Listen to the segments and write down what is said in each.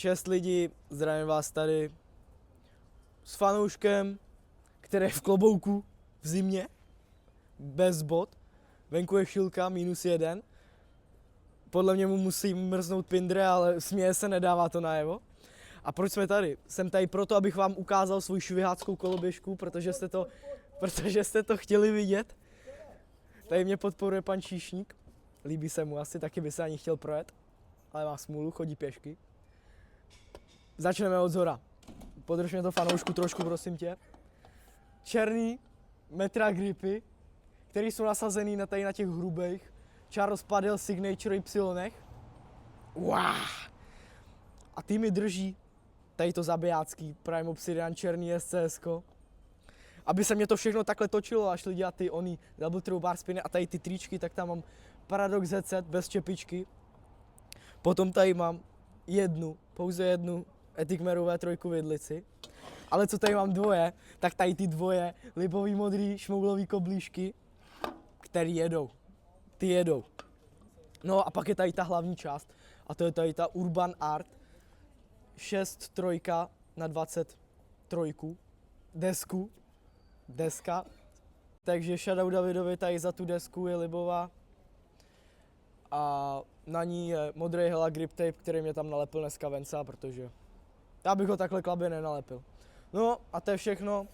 6 lidí, zdravím vás tady s fanouškem, který je v klobouku v zimě, bez bot, venku je chvilka, -1. Podle mě mu musí mrznout pindre, ale směje se, nedává to najevo. A proč jsme tady? Jsem tady proto, abych vám ukázal svou šviháckou koloběžku, protože jste to chtěli vidět. Tady mě podporuje pan Číšník, líbí se mu asi, taky by se ani chtěl projet, ale má smůlu, chodí pěšky. Začneme od zhora. Podrž mě to fanoušku trošku, prosím tě. Černý metra gripy, které jsou nasazený na těch hrubých Charles Padel Signature Y. Wow. A ty mi drží tady to zabijácký Prime Obsidian černý SCS-ko. Aby se mě to všechno takhle točilo a šli dělat ty ony double throw bar spiny a tady ty tričky, tak tam mám Paradox headset bez čepičky. Potom tady mám pouze jednu Etikmeru V3 vidlici. Ale co tady mám dvoje, tak tady ty dvoje libový modrý šmoulový koblížky, který jedou. Ty jedou. No a pak je tady ta hlavní část a to je tady ta Urban Art 6.3 na 23 deska. Takže shoutout Davidovi tady za tu desku, je libová. A na ní je modrý Hella grip tape, který mě tam nalepil dneska Venca, protože já bych ho takhle klabě nenalepil. No a to je všechno.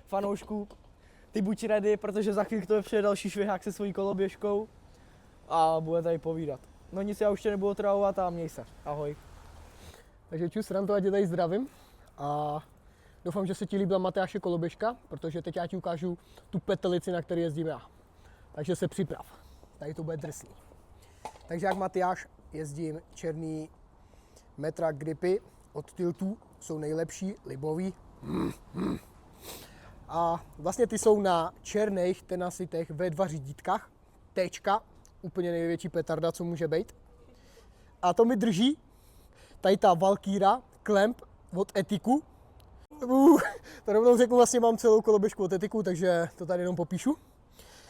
Fanoušku, ty buď ready, protože za chvíli to přijde další švihák se svojí koloběžkou a bude tady povídat. No nic, já už tě nebudu otravovat a měj se. Ahoj. Takže čus, Ranto, já tě tady zdravím a doufám, že se ti líbila Matyáše koloběžka, protože teď já ti ukážu tu petelici, na které jezdím já. Takže se připrav, tady to bude drsný. Takže jak Matyáš jezdím černý metra gripy od Tiltu, jsou nejlepší, libový. A vlastně ty jsou na černých tenasitech ve 2 řídítkách, Tčka, úplně největší petarda, co může být. A to mi drží tady ta Valkyra Clamp od Etiku. To rovnou řeknu, vlastně mám celou koloběžku od Etiku, takže to tady jenom popíšu.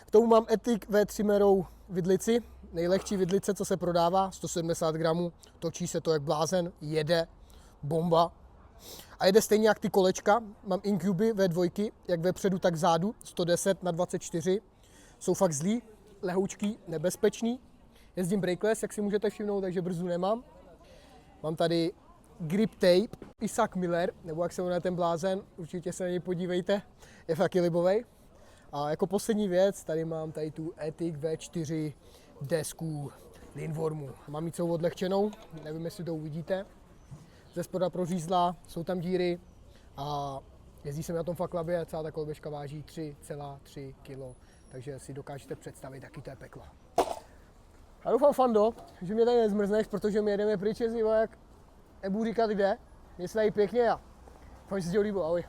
K tomu mám Etik V3 merou vidlici, nejlehčí vidlice, co se prodává, 170 gramů, točí se to jak blázen, jede, bomba. A jede stejně jak ty kolečka, mám Incuby V2, jak vepředu, tak vzadu, 110 na 24, jsou fakt zlý, lehoučký, nebezpečný. Jezdím brakeless, jak si můžete všimnout, takže brzdu nemám. Mám tady grip tape, Isaac Miller, nebo jak se jmenuje ten blázen, určitě se na něj podívejte, je taky libovej. A jako poslední věc, tady mám tady tu Etik V4 desku Lindwormu. Mám ji celou odlehčenou, nevím, jestli to uvidíte. Ze spoda prořízla, jsou tam díry a jezdí se mi na tom fakt labě, celá ta koloběžka váží 3,3 kg, takže si dokážete představit, jaký to je peklo. A doufám, Fando, že mě tady nezmrzneš, protože my jedeme pryč, jak nebudu říkat kde, mě se tady pěkně a doufám, že se ti líbilo, ahoj.